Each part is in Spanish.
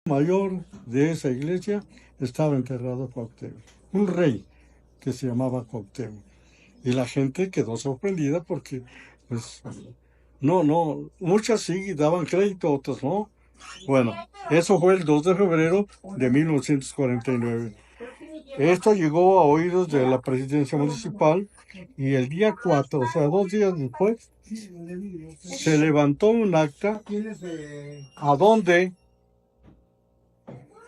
mayor de esa iglesia estaba enterrado Cuauhtémoc, un rey que se llamaba Cuauhtémoc. Y la gente quedó sorprendida porque, pues, muchas sí daban crédito, otras no. Bueno, eso fue el 2 de febrero de 1949. Esto llegó a oídos de la presidencia municipal y el día 4, o sea, 2 días después, se levantó un acta a donde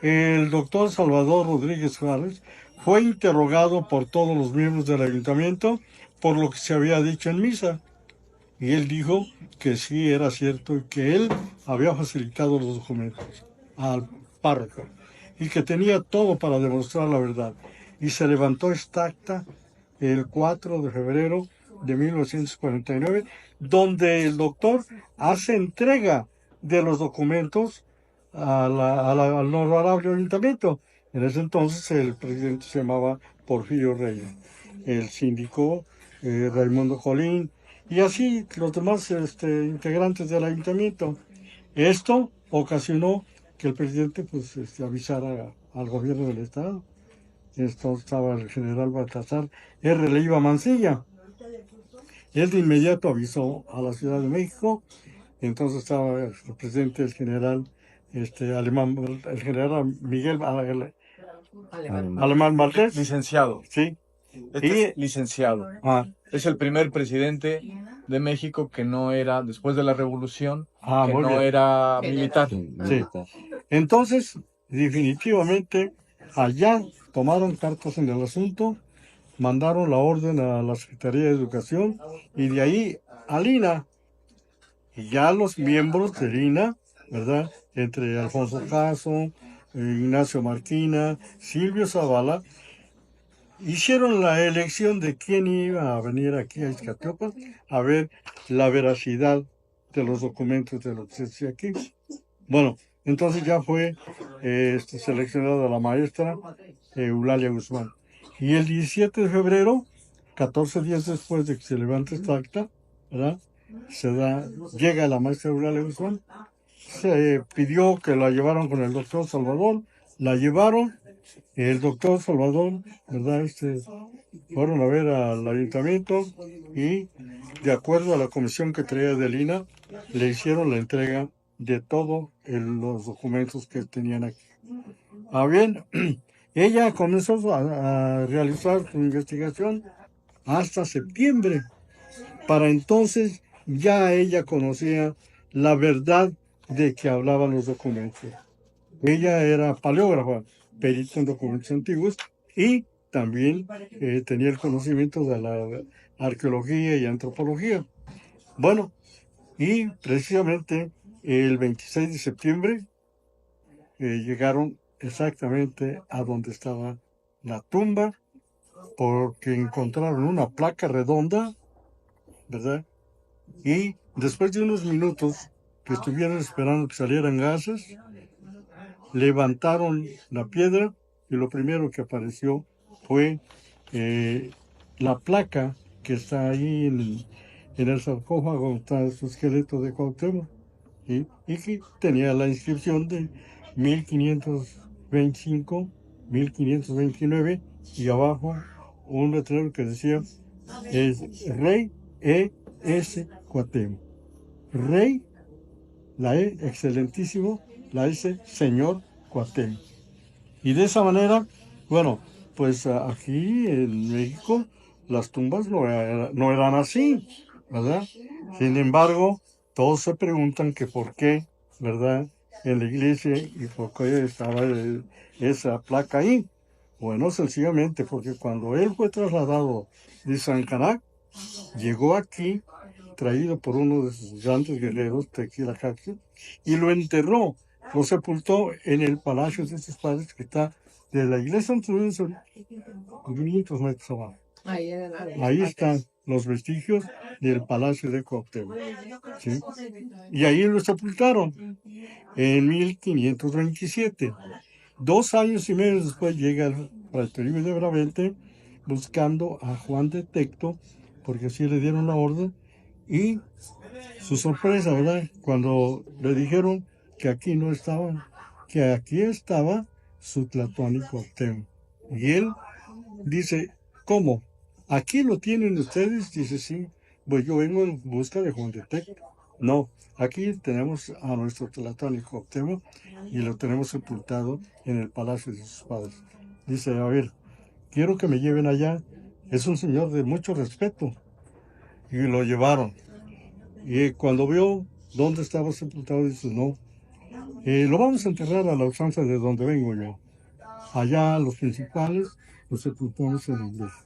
el doctor Salvador Rodríguez Juárez fue interrogado por todos los miembros del ayuntamiento por lo que se había dicho en misa. Y él dijo que sí era cierto y que él había facilitado los documentos al párroco y que tenía todo para demostrar la verdad. Y se levantó esta acta el 4 de febrero de 1949, donde el doctor hace entrega de los documentos al honorable ayuntamiento. En ese entonces el presidente se llamaba Porfirio Reyes, el síndico Raimundo Colín, y así los demás integrantes del ayuntamiento. Esto ocasionó que el presidente avisara al gobierno del estado. Esto estaba el general Baltasar R. Leiva Mancilla. Él de inmediato avisó a la Ciudad de México. Entonces estaba el presidente, el general alemán, el general Miguel Alemán Valdés. Licenciado. Sí. Es licenciado. Es el primer presidente de México que no era, después de la revolución, que no bien. era militar. Sí. Entonces, definitivamente, allá tomaron cartas en el asunto, mandaron la orden a la Secretaría de Educación y de ahí al INA. Y ya los miembros del INA, ¿verdad? Entre Alfonso Caso, Ignacio Marquina, Silvio Zavala, hicieron la elección de quién iba a venir aquí a Iztacalco a ver la veracidad de los documentos de lo que se decía aquí. Bueno, entonces ya fue seleccionada la maestra Eulalia Guzmán. Y el 17 de febrero, 14 días después de que se levante esta acta, ¿verdad? Llega la maestra Eulalia Guzmán, se pidió que la llevaran con el doctor Salvador, la llevaron, el doctor Salvador, ¿verdad? Fueron a ver al ayuntamiento y, de acuerdo a la comisión que traía de Lina, le hicieron la entrega de todos los documentos que tenían aquí. Bien, ella comenzó a realizar su investigación hasta septiembre. Para entonces ya ella conocía la verdad de que hablaban los documentos. Ella era paleógrafa, perito en documentos antiguos y también tenía el conocimiento de la arqueología y antropología. Bueno, y precisamente el 26 de septiembre llegaron exactamente a donde estaba la tumba, porque encontraron una placa redonda, ¿verdad? Y después de unos minutos que estuvieron esperando que salieran gases, levantaron la piedra y lo primero que apareció fue la placa que está ahí en el sarcófago, está su esqueleto de Cuauhtémoc, y que tenía la inscripción de 1525, 1529 y abajo un letrero que decía Rey E.S. Cuauhtémoc. Rey, la E, excelentísimo, la S, señor Cuauhtémoc. Y de esa manera, bueno, pues aquí en México las tumbas no eran así, ¿verdad? Sin embargo, todos se preguntan que por qué, ¿verdad? En la iglesia y por qué estaba esa placa ahí. Bueno, sencillamente porque cuando él fue trasladado de San Canac, llegó aquí traído por uno de sus grandes guerreros, Tequila-Caxi, y lo enterró, lo sepultó en el palacio de sus padres que está de la iglesia de San 500 metros abajo. Ahí están los vestigios del palacio de Cuauhtémoc. ¿Sí? Y ahí lo sepultaron en 1527. 2 años y medio después llega el fray Toribio de Bravente buscando a Juan de Tecto, porque así le dieron la orden, y su sorpresa, ¿verdad? Cuando le dijeron que aquí no estaban que aquí estaba su Tlatoani Cuauhtémoc. Y él dice, ¿cómo? ¿Aquí lo tienen ustedes? Dice, sí, pues yo vengo en busca de Juan de Tec. No, aquí tenemos a nuestro Tlatoani Cuauhtémoc y lo tenemos sepultado en el palacio de sus padres. Dice, a ver, quiero que me lleven allá. Es un señor de mucho respeto. Y lo llevaron. Y cuando vio dónde estaba sepultado, dice, no, lo vamos a enterrar a la usanza de donde vengo yo. Allá los principales los sepultamos en la iglesia.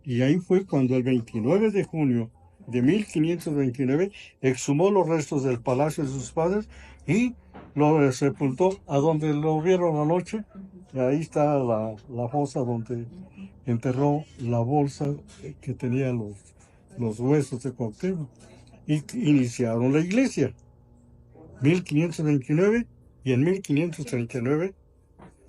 Y ahí fue cuando el 29 de junio de 1529 exhumó los restos del palacio de sus padres y lo sepultó a donde lo vieron anoche. Y ahí está la fosa donde enterró la bolsa que tenía los huesos de Cuauhtémoc. Y iniciaron la iglesia. 1529 y en 1539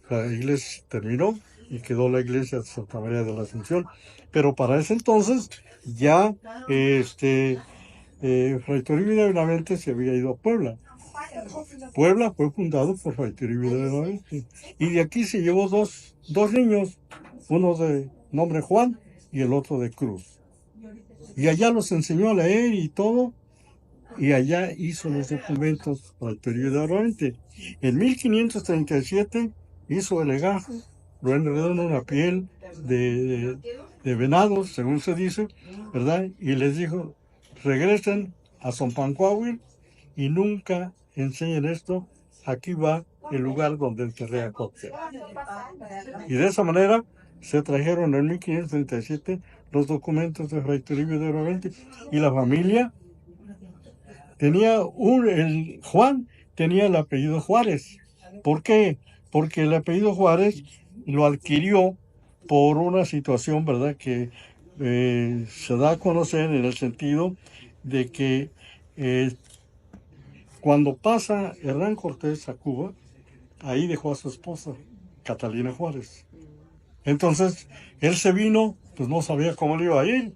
la iglesia terminó y quedó la iglesia de Santa María de la Asunción. Pero para ese entonces ya Fray Toribio de Benavente se había ido a Puebla. Puebla fue fundado por Fray Toribio de Benavente. Y de aquí se llevó dos niños, uno de nombre Juan y el otro de Cruz. Y allá los enseñó a leer y todo. Y allá hizo los documentos Fray Toribio de Benavente. En 1537 hizo el legajo, lo enredó en una piel de venado, según se dice, ¿verdad? Y les dijo, regresen a Zompancuahuil y nunca enseñen esto, aquí va el lugar donde enterré a Cuauhtémoc. Y de esa manera se trajeron en 1537 los documentos de Fray Toribio de Benavente y la familia tenía Juan tenía el apellido Juárez. ¿Por qué? Porque el apellido Juárez lo adquirió por una situación, ¿verdad?, que se da a conocer en el sentido de que cuando pasa Hernán Cortés a Cuba, ahí dejó a su esposa, Catalina Juárez. Entonces, él se vino, pues no sabía cómo le iba a ir,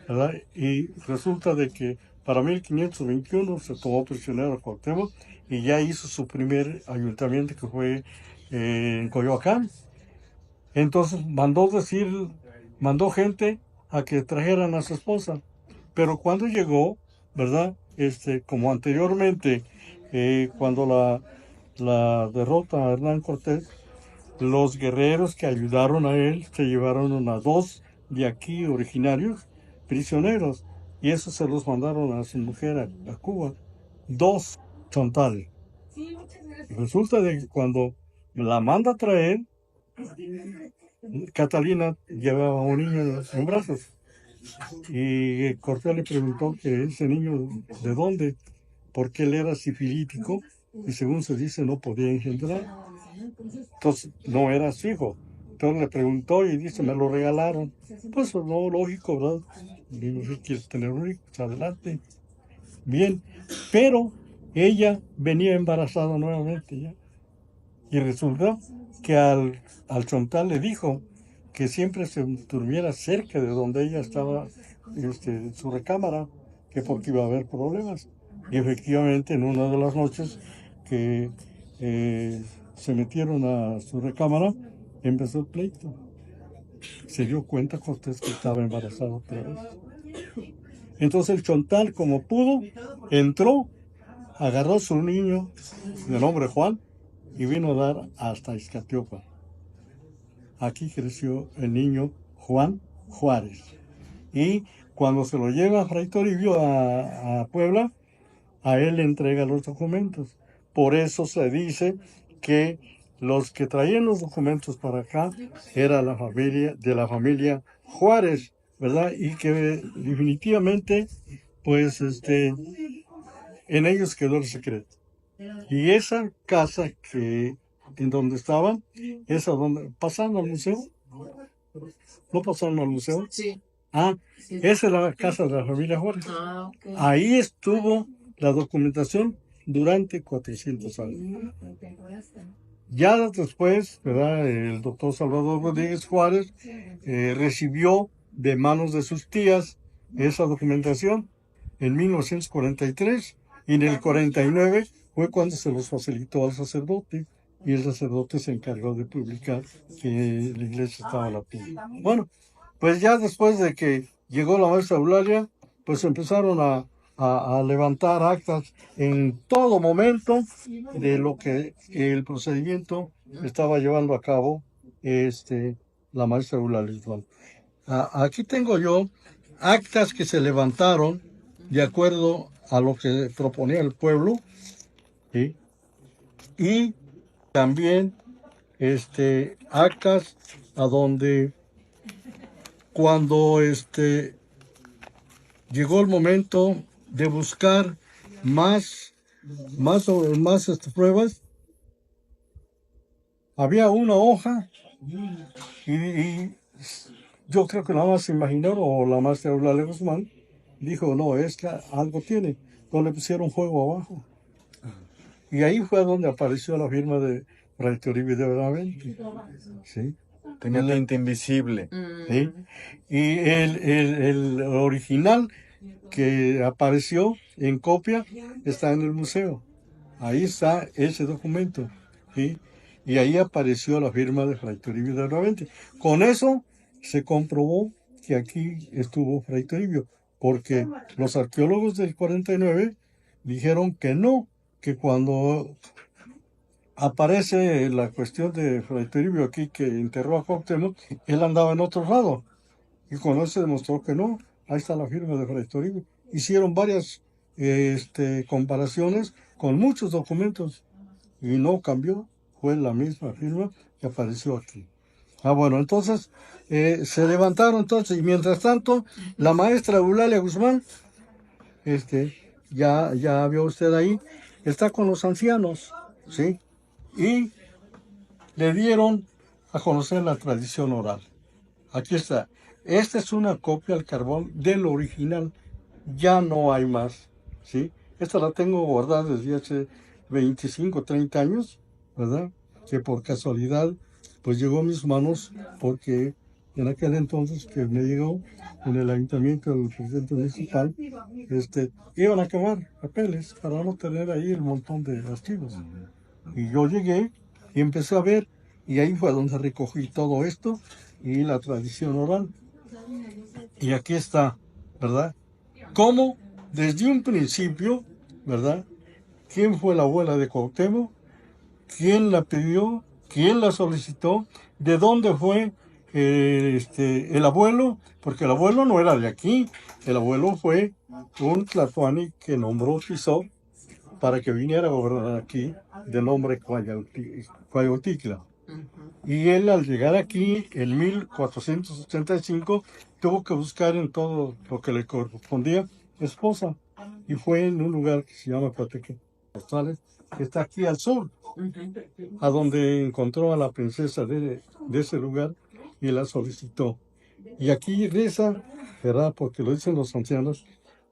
¿verdad? Y resulta de que para 1521 se tomó prisionero a Cuauhtémoc y ya hizo su primer ayuntamiento, que fue en Coyoacán. Entonces mandó gente a que trajeran a su esposa. Pero cuando llegó, ¿verdad? Como anteriormente, cuando la derrota a Hernán Cortés, los guerreros que ayudaron a él se llevaron a dos de aquí originarios prisioneros. Y eso se los mandaron a su mujer a Cuba. Dos chontales. Y resulta de que cuando la manda a traer, Catalina llevaba a un niño en brazos. Y Cortés le preguntó que ese niño, ¿de dónde? Porque él era sifilítico y según se dice no podía engendrar. Entonces no era su hijo. Entonces le preguntó y dice, me lo regalaron. Pues no, lógico, ¿verdad? Si quieres tener un hijo, pues adelante. Bien, pero ella venía embarazada nuevamente ya. Y resulta que al chontal le dijo que siempre se durmiera cerca de donde ella estaba, en su recámara, que porque iba a haber problemas. Y efectivamente en una de las noches que se metieron a su recámara, empezó el pleito. Se dio cuenta Cortés que estaba embarazada otra vez. Entonces el chontal, como pudo, entró, agarró a su niño de nombre Juan y vino a dar hasta Iztapalapa. Aquí creció el niño Juan Juárez. Y cuando se lo lleva a Fray Toribio a Puebla, a él le entrega los documentos. Por eso se dice que los que traían los documentos para acá era la familia Juárez, ¿verdad? Y que definitivamente, pues, en ellos quedó el secreto. Y esa casa en donde estaban, esa donde pasaron al museo, ¿no pasaron al museo? Sí. Esa es la casa de la familia Juárez. Okay. Ahí estuvo la documentación durante 400 años. Ya después, ¿verdad?, el doctor Salvador Rodríguez Juárez recibió de manos de sus tías esa documentación en 1943 y en el 49 fue cuando se los facilitó al sacerdote y el sacerdote se encargó de publicar que la iglesia estaba a la pública. Bueno, pues ya después de que llegó la maestra Eulalia, pues empezaron a levantar actas en todo momento de lo que el procedimiento estaba llevando a cabo la maestra Eulalia. Aquí tengo yo actas que se levantaron de acuerdo a lo que proponía el pueblo, ¿sí? Y también actas a donde cuando llegó el momento de buscar más pruebas, había una hoja y yo creo que nada más se imaginaron, o la maestra Eulalia Guzmán dijo, no, es que algo tiene, no le pusieron fuego abajo. Y ahí fue donde apareció la firma de Fray Toribio de Benavente. ¿Sí? Tenía tinta invisible. ¿Sí? Y el original que apareció en copia está en el museo. Ahí está ese documento. ¿Sí? Y ahí apareció la firma de Fray Toribio de Benavente. Con eso se comprobó que aquí estuvo Fray Toribio, porque los arqueólogos del 49 dijeron que no, que cuando aparece la cuestión de Fray Toribio aquí, que enterró a Cuauhtémoc, él andaba en otro lado. Y con eso se demostró que no. Ahí está la firma de Fray Toribio. Hicieron varias comparaciones con muchos documentos y no cambió. Fue la misma firma que apareció aquí. Bueno, entonces se levantaron entonces, y mientras tanto, la maestra Eulalia Guzmán, ya vio usted ahí, está con los ancianos, ¿sí? Y le dieron a conocer la tradición oral. Aquí está. Esta es una copia al carbón del original. Ya no hay más, ¿sí? Esta la tengo guardada desde hace 25, 30 años, ¿verdad? Que por casualidad, pues llegó a mis manos porque en aquel entonces que me llegó en el ayuntamiento del presidente municipal, iban a quemar papeles para no tener ahí el montón de archivos. Y yo llegué y empecé a ver, y ahí fue donde recogí todo esto y la tradición oral. Y aquí está, ¿verdad? Cómo desde un principio, ¿verdad? ¿Quién fue la abuela de Cuauhtémoc? ¿Quién la pidió? ¿Quién la solicitó? ¿De dónde fue el abuelo? Porque el abuelo no era de aquí. El abuelo fue un tlatoani que nombró Tizón para que viniera a gobernar aquí, de nombre Coyotlicla. Y él, al llegar aquí en 1485, tuvo que buscar en todo lo que le correspondía esposa. Y fue en un lugar que se llama Coateque Postales, que está aquí al sur, a donde encontró a la princesa de ese lugar y la solicitó. Y aquí reza, ¿verdad? Porque lo dicen los ancianos,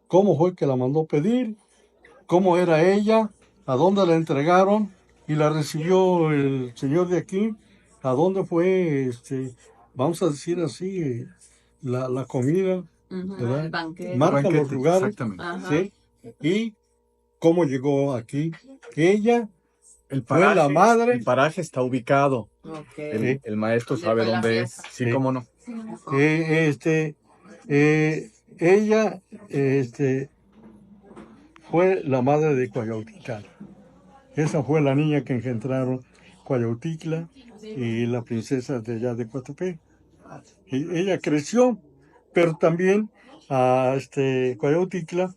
cómo fue que la mandó pedir, cómo era ella, a dónde la entregaron y la recibió el señor de aquí, a dónde fue, vamos a decir así, la comida, ¿verdad? El banquete. Marca los lugares, Exactamente. ¿sí? Y cómo llegó aquí. Ella El fue la paraje, madre. el paraje está ubicado. Ok. El maestro ¿Dónde sabe fue la dónde es. fiesta? Sí, Sí. cómo no. Ella fue la madre de Coyauticla. Esa fue la niña que engendraron Coyauticla y la princesa de allá de Coatepec. Y ella creció, pero también a Coyauticla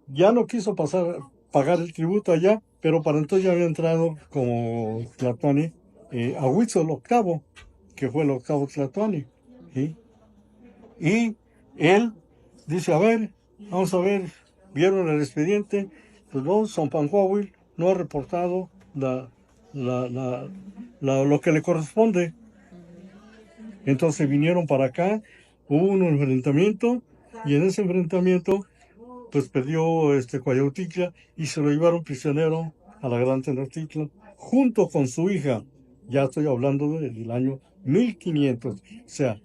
ya no quiso pagar el tributo allá, pero para entonces ya había entrado como Tlatoani a Huitzol VIII, que fue el octavo Tlatoani. ¿Sí? Y él dice, a ver, vamos a ver, vieron el expediente, pues no, Zompancoahuil no ha reportado lo que le corresponde. Entonces vinieron para acá, hubo un enfrentamiento, y en ese enfrentamiento, pues perdió Coyauticla y se lo llevaron prisionero a la Gran Tenochtitlan, junto con su hija. Ya estoy hablando del año 1500. O sea,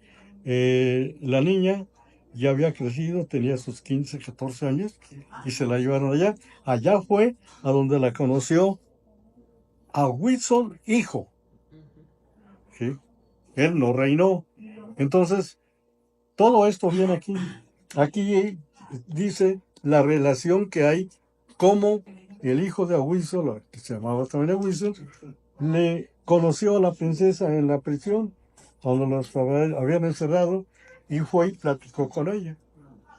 la niña ya había crecido, tenía sus 15, 14 años, y se la llevaron allá. Allá fue a donde la conoció a Huitzol, hijo. ¿Sí? Él no reinó. Entonces, todo esto viene aquí. Aquí dice la relación que hay, como el hijo de Agüizo, que se llamaba también Agüizo, le conoció a la princesa en la prisión, donde los habían encerrado, y fue y platicó con ella.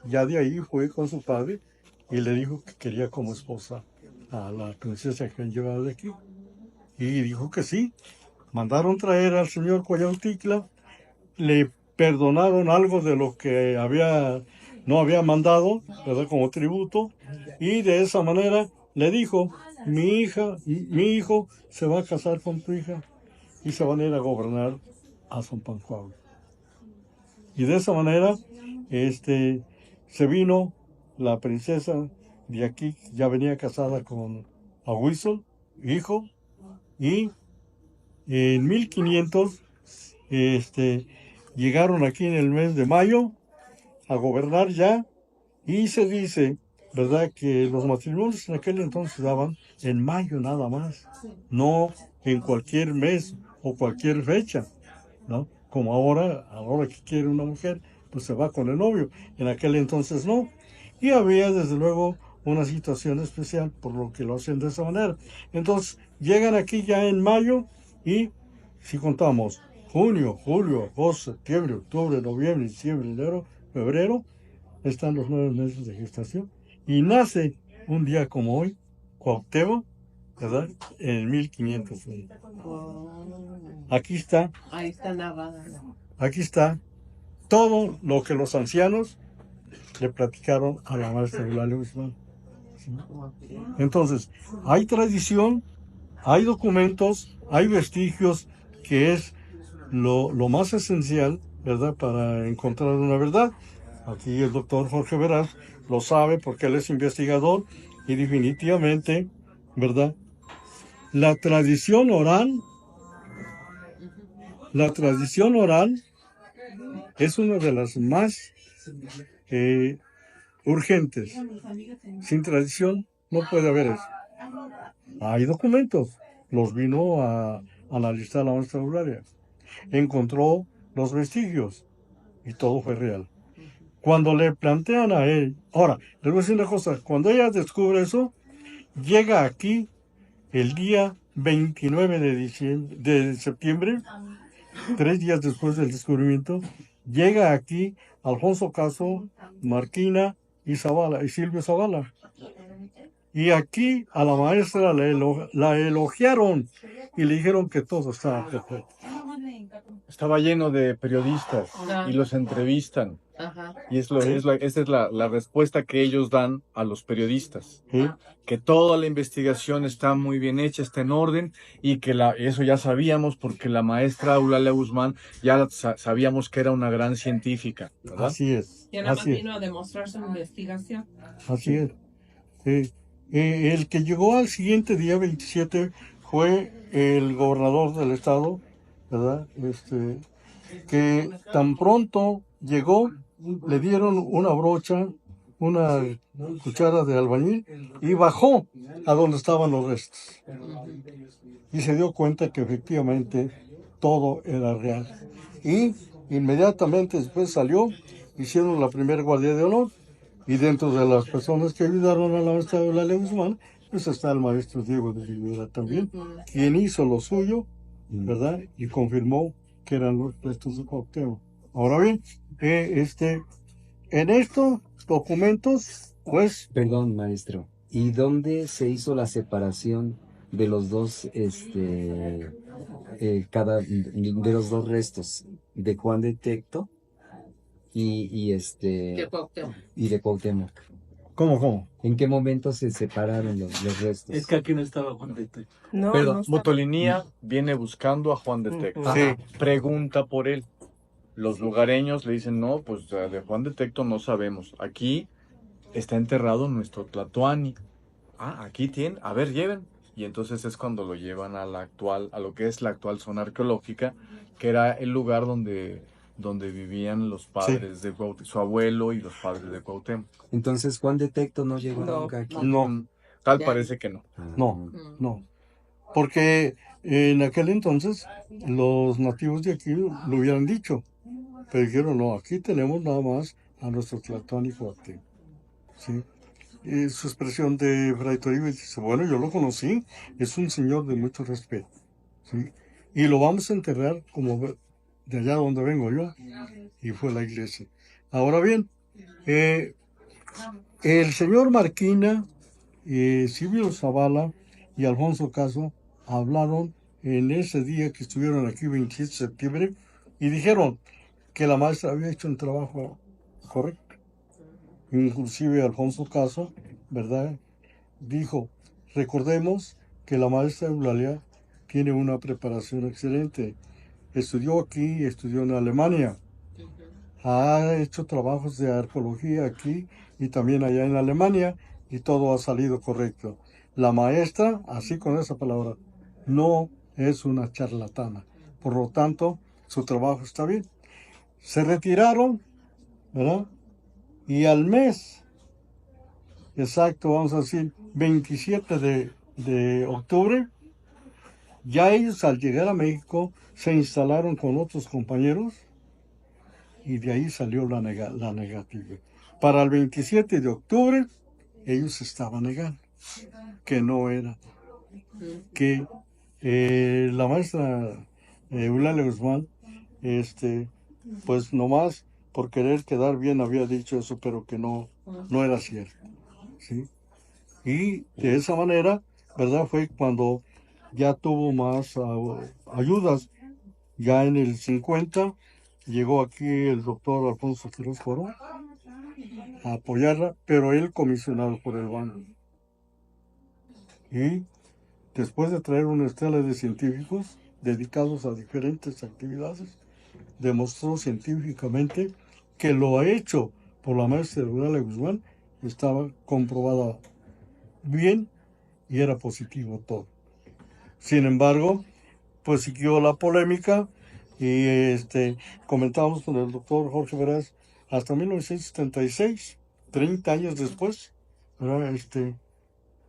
Ya de ahí fue con su padre y le dijo que quería como esposa a la princesa que han llevado de aquí. Y dijo que sí. Mandaron traer al señor Coyauticla, le perdonaron algo de lo que no había mandado, ¿verdad? Como tributo, y de esa manera le dijo, mi hijo se va a casar con tu hija y se van a ir a gobernar a San Panjuan. Y de esa manera, se vino la princesa de aquí, ya venía casada con Agüizo, hijo, y en 1500, llegaron aquí en el mes de mayo a gobernar ya, y se dice, ¿verdad?, que los matrimonios en aquel entonces daban en mayo nada más, no en cualquier mes o cualquier fecha, ¿no? Como ahora que quiere una mujer, pues se va con el novio. En aquel entonces no. Y había desde luego una situación especial por lo que lo hacen de esa manera. Entonces llegan aquí ya en mayo, y si contamos junio, julio, agosto, septiembre, octubre, noviembre, diciembre, enero, febrero, están los 9 meses de gestación. Y nace un día como hoy, Cuauhtémoc, ¿verdad? En 1501. Aquí está. Ahí está narrada. Aquí está todo lo que los ancianos le platicaron a la maestra Eulalia Guzmán. ¿Sí? Entonces, hay tradición, hay documentos, hay vestigios, que es lo más esencial, ¿verdad?, para encontrar una verdad. Aquí el doctor Jorge Veraz lo sabe porque él es investigador, y definitivamente, ¿verdad?, la tradición oral es una de las más urgentes. Sin tradición no puede haber eso. Hay documentos, los vino a analizar la maestra Eulalia. Encontró los vestigios y todo fue real. Cuando le plantean a él, ahora, les voy a decir una cosa, cuando ella descubre eso, llega aquí el día 29 de septiembre, 3 días después del descubrimiento, llega aquí Alfonso Caso, Marquina y Silvio Zavala. Y aquí a la maestra la elogiaron y le dijeron que todo estaba perfecto. Estaba lleno de periodistas y los entrevistan. Ajá. Y esa es la respuesta que ellos dan a los periodistas. ¿Sí? Que toda la investigación está muy bien hecha, está en orden, y que eso ya sabíamos porque la maestra Eulalia Guzmán ya sabíamos que era una gran científica, ¿verdad? Así es. Y nada más Así es. vino a demostrar su investigación. Así es. El que llegó al siguiente día, 27, fue el gobernador del estado, ¿verdad? Que tan pronto llegó, le dieron una brocha, una cuchara de albañil, y bajó a donde estaban los restos. Y se dio cuenta que efectivamente todo era real. Y inmediatamente después salió, hicieron la primera guardia de honor, y dentro de las personas que ayudaron a la maestra Eulalia Guzmán, pues está el maestro Diego de Rivera también, quien hizo lo suyo, ¿verdad? Y confirmó que eran los restos de Cuauhtémoc. Ahora bien, en estos documentos, pues... Perdón, maestro. ¿Y dónde se hizo la separación de los dos, de los dos restos? De Juan de Tecto De Cuauhtémoc. y de Cuauhtémoc. ¿Cómo? ¿En qué momento se separaron los restos? Es que aquí no estaba Juan de Tecto. No, Pero no está. Motolinía viene buscando a Juan de Tecto. Sí. Pregunta por él. Los lugareños le dicen, no, pues de Juan de Tecto no sabemos. Aquí está enterrado nuestro Tlatoani. Aquí tiene, a ver, lleven. Y entonces es cuando lo llevan a lo que es la actual zona arqueológica, que era el lugar donde donde vivían los padres de Cuauhtémoc, su abuelo y los padres de Cuauhtémoc. Entonces Juan de Tecto no llegó No, nunca aquí. No, Tal Ya. parece que no. Ah, no, no. Porque en aquel entonces los nativos de aquí lo hubieran dicho. Pero dijeron, no, aquí tenemos nada más a nuestro Tlatoani Cuauhtémoc. ¿Sí? Y su expresión de Fray Toribio dice, bueno, yo lo conocí, es un señor de mucho respeto. ¿Sí? Y lo vamos a enterrar como de allá donde vengo yo, y fue la iglesia. Ahora bien, el señor Marquina, Silvio Zavala y Alfonso Caso hablaron en ese día que estuvieron aquí, 27 de septiembre, y dijeron que la maestra había hecho un trabajo correcto. Inclusive Alfonso Caso, ¿verdad? Dijo, recordemos que la maestra Eulalia tiene una preparación excelente. Estudió aquí, estudió en Alemania. Ha hecho trabajos de arqueología aquí y también allá en Alemania y todo ha salido correcto. La maestra, así con esa palabra, no es una charlatana. Por lo tanto, su trabajo está bien. Se retiraron, ¿verdad? Y al mes, exacto, vamos a decir, 27 de octubre, ya ellos al llegar a México se instalaron con otros compañeros y de ahí salió la negativa. Para el 27 de octubre, ellos estaban negando que no era, que la maestra Eulalia Guzmán, pues nomás por querer quedar bien había dicho eso, pero que no era cierto. ¿Sí? Y de esa manera, ¿verdad? Fue cuando ya tuvo más ayudas. Ya en el 50 llegó aquí el doctor Alfonso Quiroz Corón a apoyarla, pero él comisionado por el banco. Y después de traer una estela de científicos dedicados a diferentes actividades, demostró científicamente que lo hecho por la maestra Eulalia Guzmán estaba comprobado bien y era positivo todo. Sin embargo, pues siguió la polémica y comentamos con el doctor Jorge Veraz hasta 1976, 30 años después, ¿verdad?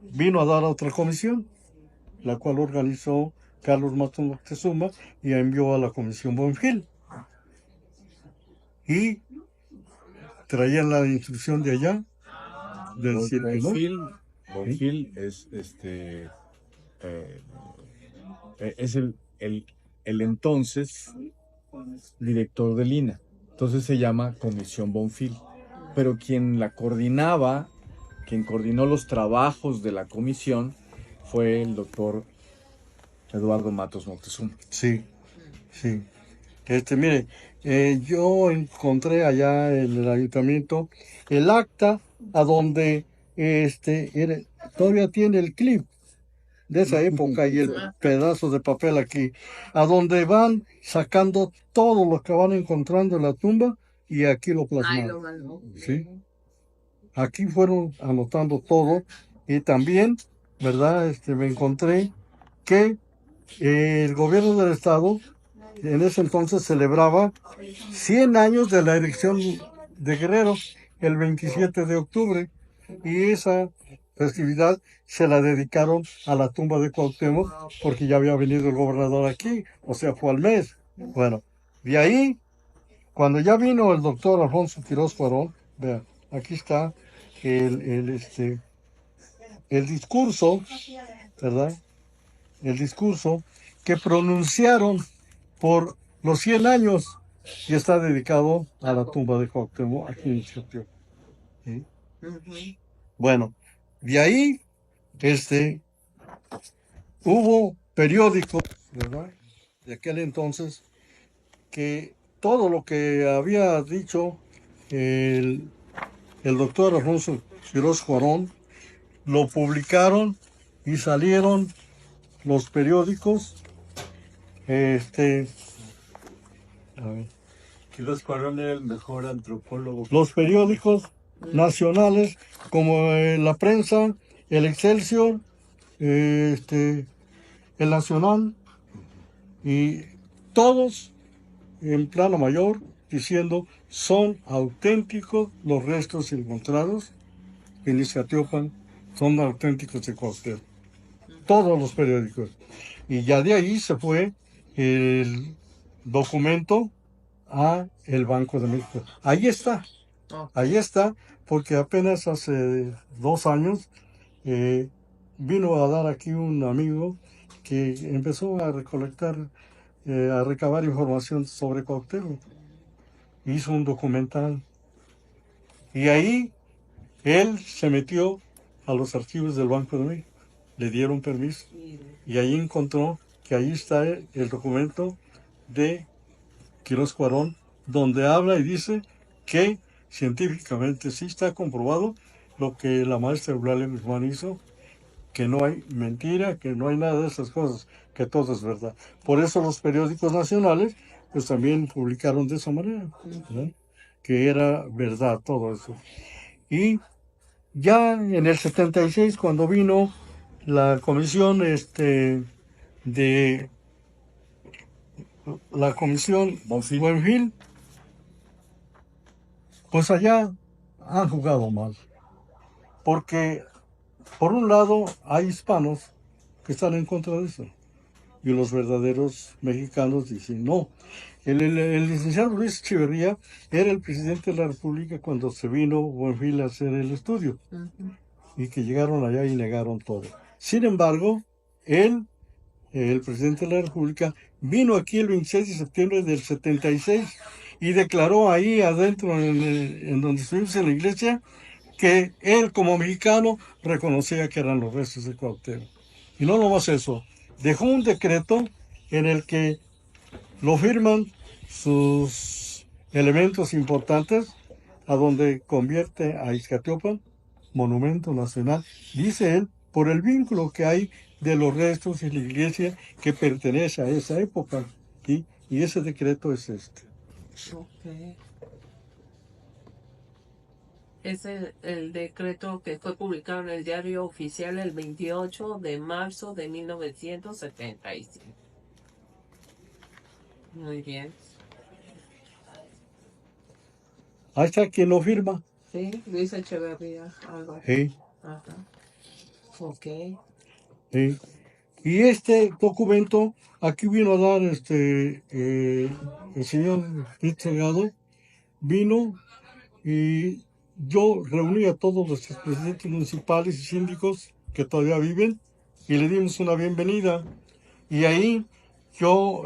Vino a dar a otra comisión, la cual organizó Carlos Matos Moctezuma y envió a la comisión Bonfil. Y traían la instrucción de allá, de decir que no. Bonfil es es el entonces director del INA. Entonces se llama Comisión Bonfil. Pero quien coordinó los trabajos de la comisión fue el doctor Eduardo Matos Moctezuma. Sí, sí. Mire, yo encontré allá en el ayuntamiento el acta a donde todavía tiene el clip de esa época y el pedazo de papel aquí, a donde van sacando todo lo que van encontrando en la tumba y aquí lo Ay, plasmaron. lo mandó. ¿Sí? Aquí fueron anotando todo y también, ¿verdad? Me encontré que el gobierno del estado en ese entonces celebraba 100 años de la elección de Guerrero, el 27 de octubre, y esa festividad se la dedicaron a la tumba de Cuauhtémoc porque ya había venido el gobernador aquí, o sea, fue al mes. Bueno, de ahí, cuando ya vino el doctor Alfonso Quiroz Cuarón, vean, aquí está el discurso, ¿verdad? El discurso que pronunciaron por los 100 años y está dedicado a la tumba de Cuauhtémoc aquí en Etiopía. ¿Sí? Bueno, de ahí hubo periódicos, ¿verdad? De aquel entonces que todo lo que había dicho el doctor Alfonso Quiroz Cuarón lo publicaron y salieron los periódicos. A ver. Quiroz Cuarón era el mejor antropólogo. Los periódicos nacionales como La Prensa, el Excelsior, el Nacional y todos en plano mayor diciendo, son auténticos los restos encontrados en Iztacalpan, son auténticos de Cuauhtémoc. Todos los periódicos. Y ya de ahí se fue el documento a el Banco de México. Ahí está, porque apenas hace 2 años vino a dar aquí un amigo que empezó a recolectar, a recabar información sobre Cuauhtémoc. Hizo un documental. Y ahí él se metió a los archivos del Banco de México. Le dieron permiso. Y ahí encontró que ahí está el documento de Quirós Cuarón, donde habla y dice que científicamente sí está comprobado lo que la maestra Eulalia Guzmán hizo, que no hay mentira, que no hay nada de esas cosas, que todo es verdad. Por eso los periódicos nacionales pues también publicaron de esa manera, ¿verdad? Que era verdad todo eso. Y ya en el 76, cuando vino la comisión de la comisión Buenfil, pues allá han jugado mal. Porque, por un lado, hay hispanos que están en contra de eso. Y los verdaderos mexicanos dicen no. El licenciado Luis Echeverría era el presidente de la República cuando se vino Buenfil a hacer el estudio. Y que llegaron allá y negaron todo. Sin embargo, él, el presidente de la República, vino aquí el 26 de septiembre del 76 y declaró ahí adentro, en donde estuvimos en la iglesia, que él como mexicano reconocía que eran los restos de Cuauhtémoc. Y no nomás eso, dejó un decreto en el que lo firman sus elementos importantes, a donde convierte a Iztacalpan monumento nacional, dice él, por el vínculo que hay de los restos y la iglesia que pertenece a esa época. ¿Sí? Y ese decreto es este. Ok. Es el decreto que fue publicado en el Diario Oficial el 28 de marzo de 1975. Muy bien. Ahí está quien lo firma. Sí, Luis Echeverría, algo. Sí, Ajá. Ok. sí. Y este documento, aquí vino a dar el señor Delgado, vino y yo reuní a todos los presidentes municipales y síndicos que todavía viven y le dimos una bienvenida. Y ahí yo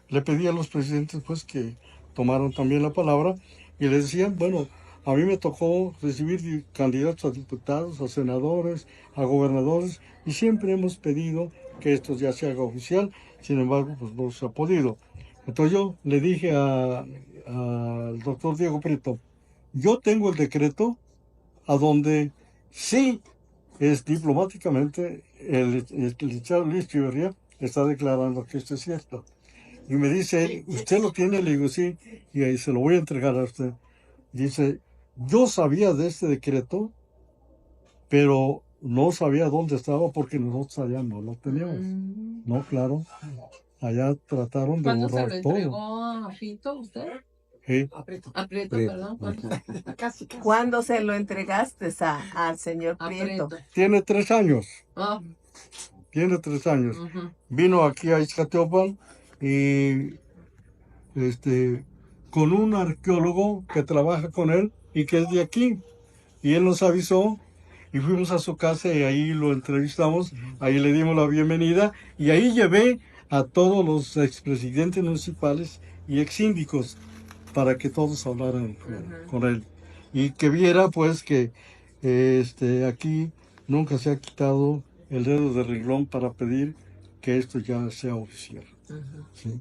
le pedí a los presidentes pues que tomaran también la palabra y les decían, bueno, a mí me tocó recibir candidatos a diputados, a senadores, a gobernadores, y siempre hemos pedido que esto ya se haga oficial, sin embargo, pues no se ha podido. Entonces yo le dije al doctor Diego Prieto, yo tengo el decreto a donde sí es diplomáticamente el licenciado Luis Echeverría está declarando que esto es cierto. Y me dice él, ¿usted lo tiene? Le digo, sí, y ahí se lo voy a entregar a usted. Dice, yo sabía de este decreto, pero no sabía dónde estaba porque nosotros allá no lo teníamos. No, claro, allá trataron de ¿Cuándo se lo borrar todo. entregó a Fito usted? Sí. A Prieto, perdón. Casi. ¿Cuándo se lo entregaste al señor A Prieto? Prieto. Tiene 3 años. Ah, Tiene 3 años. ujú. Vino aquí a Iztacalpan y con un arqueólogo que trabaja con él y que es de aquí. Y él nos avisó y fuimos a su casa y ahí lo entrevistamos, ahí le dimos la bienvenida y ahí llevé a todos los expresidentes municipales y exsíndicos para que todos hablaran con él. Y que viera pues que aquí nunca se ha quitado el dedo de renglón para pedir que esto ya sea oficial. ¿Sí?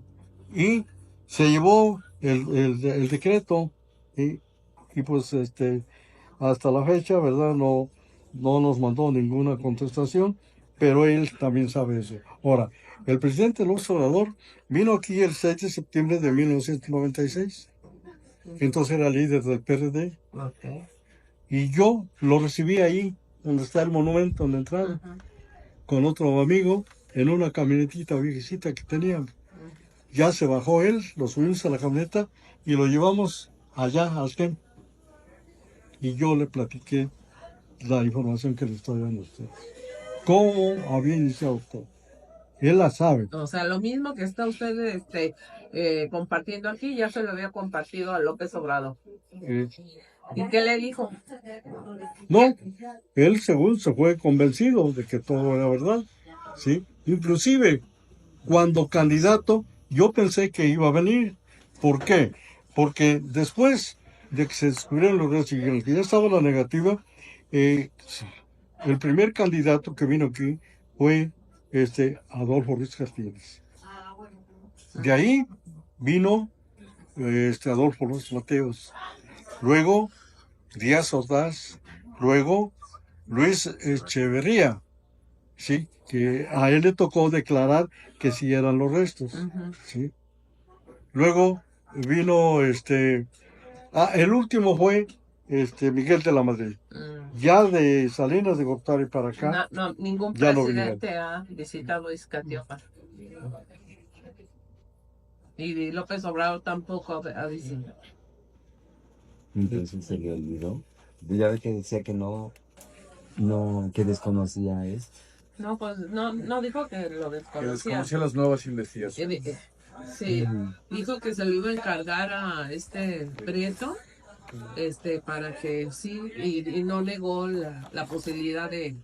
Y se llevó el decreto y pues hasta la fecha, ¿verdad? No nos mandó ninguna contestación, pero él también sabe eso. Ahora, el presidente López Obrador vino aquí el 6 de septiembre de 1996, entonces era líder del PRD, Ok. y yo lo recibí ahí, donde está el monumento en la entrada, Ujú. con otro amigo, en una camionetita viejecita que teníamos. ya se bajó él, lo subimos a la camioneta y lo llevamos allá al CEM. Y yo le platiqué la información que le estoy dando a usted. ¿Cómo había iniciado todo? Él la sabe. O sea, lo mismo que está usted compartiendo aquí, ya se lo había compartido a López Obrador. Eh, ¿Y qué le dijo? no, él según se fue convencido de que todo era verdad. ¿Sí? Inclusive, cuando candidato, yo pensé que iba a venir. ¿Por qué? Porque después de que se descubrieron los restos y que ya estaba la negativa, el primer candidato que vino aquí fue Adolfo Ruiz Castillas. De ahí vino Adolfo Ruiz Mateos. Luego Díaz Ordaz. Luego Luis Echeverría. Sí, que a él le tocó declarar que sí eran los restos. ¿Sí? Luego vino el último fue Miguel de la Madrid. Ya de Salinas de Gortari para acá. No, ningún ya no presidente ha visitado Iztacalco. Y López Obrador tampoco ha visitado. Entonces se le olvidó. Ya ve que decía que no, que desconocía esto. No, pues no dijo que lo Que desconocía. desconocía las nuevas investigaciones. Sí, dijo que se lo iba a encargar a Prieto, para que sí, y no negó la posibilidad de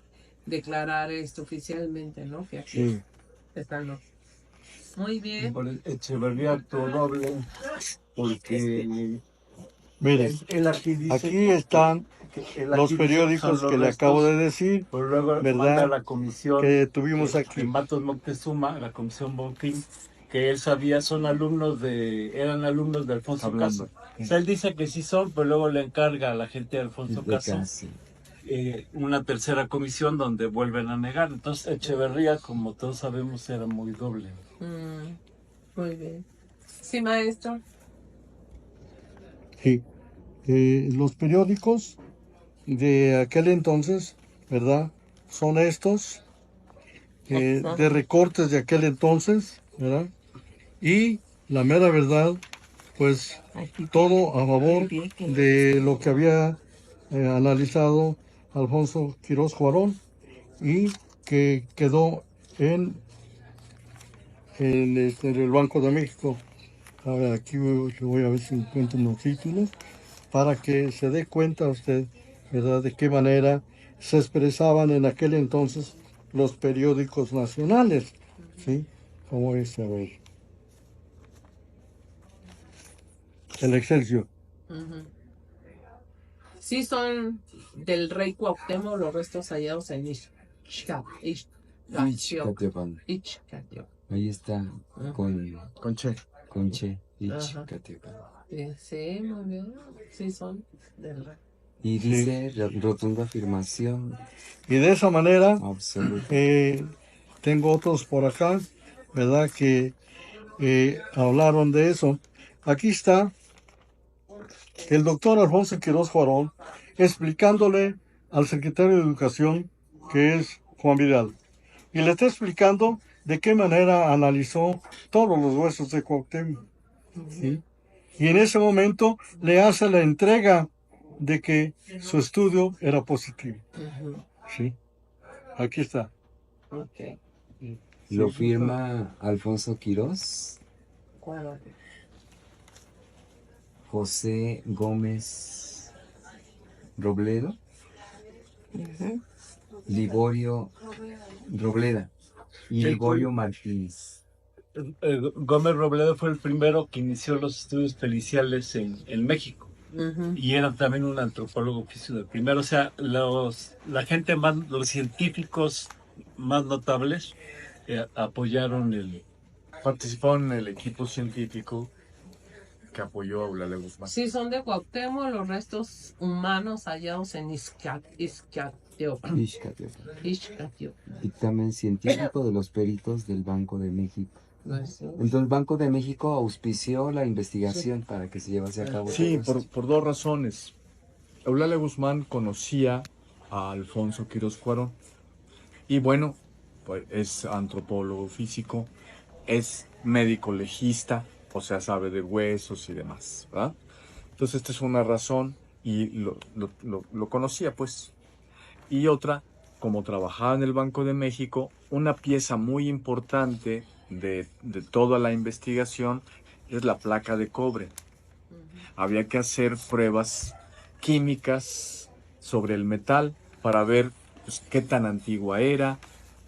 declarar esto oficialmente, ¿no? Que aquí Sí. están los. Muy bien. Por Echeverría actuó doble porque Miren, él aquí dice aquí están que él los aquí dice periódicos son que los le acabo de restos, decir, pero luego ¿verdad? manda a la comisión que tuvimos aquí. en Matos Moctezuma, la comisión Bonfim, que él sabía eran alumnos de Alfonso Hablando. Caso. O sea, él dice que sí son, pero luego le encarga a la gente de Alfonso Caso una tercera comisión donde vuelven a negar. Entonces Echeverría, como todos sabemos, era muy doble. Muy bien. Sí, maestro. Sí. Los periódicos de aquel entonces, ¿verdad? Son estos, de recortes de aquel entonces, ¿verdad? Y la mera verdad, pues todo a favor de lo que había analizado Alfonso Quirós Juarón y que quedó en el Banco de México. A ver, aquí voy a ver si encuentro unos títulos para que se dé cuenta usted, ¿verdad?, de qué manera se expresaban en aquel entonces los periódicos nacionales, ¿sí? Como este, a ver. El Excelsior. Sí, son del rey Cuauhtémoc los restos hallados en Ixcateopan. Ixcateopan. Ahí está con Conche. Che. Ixcateopan. Sí, muy bien. Sí, son del rey. Y dice rotunda afirmación Y de esa manera, absoluta. tengo otros por acá, ¿verdad?, que hablaron de eso. Aquí está el doctor Alfonso Quirós Juarón explicándole al secretario de Educación, que es Juan Vidal, y le está explicando de qué manera analizó todos los huesos de Cuauhtémoc. ¿Sí? Y en ese momento le hace la entrega de que su estudio era positivo. ¿Sí? Aquí está. Okay. Lo firma Alfonso Quirós, ¿Cuál? José Gómez Robledo, Liborio Robleda y Liborio Martínez. Gómez Robledo fue el primero que inició los estudios periciales en México. Y era también un antropólogo oficio del primero. O sea, los científicos más notables apoyaron Participaron en el equipo científico que apoyó a Eulalia Guzmán. Sí, son de Cuauhtémoc los restos humanos hallados en Ixcateopan. Dictamen científico de los peritos del Banco de México. Entonces el Banco de México auspició la investigación para que se llevase a cabo. Sí, todo esto. por dos razones. Eulalia Guzmán conocía a Alfonso Quirós Juarón. Y bueno, pues es antropólogo físico, es médico legista, o sea, sabe de huesos y demás, ¿verdad? Entonces esta es una razón y lo conocía, pues. Y otra, como trabajaba en el Banco de México, una pieza muy importante de toda la investigación es la placa de cobre. Había que hacer pruebas químicas sobre el metal para ver pues, qué tan antigua era,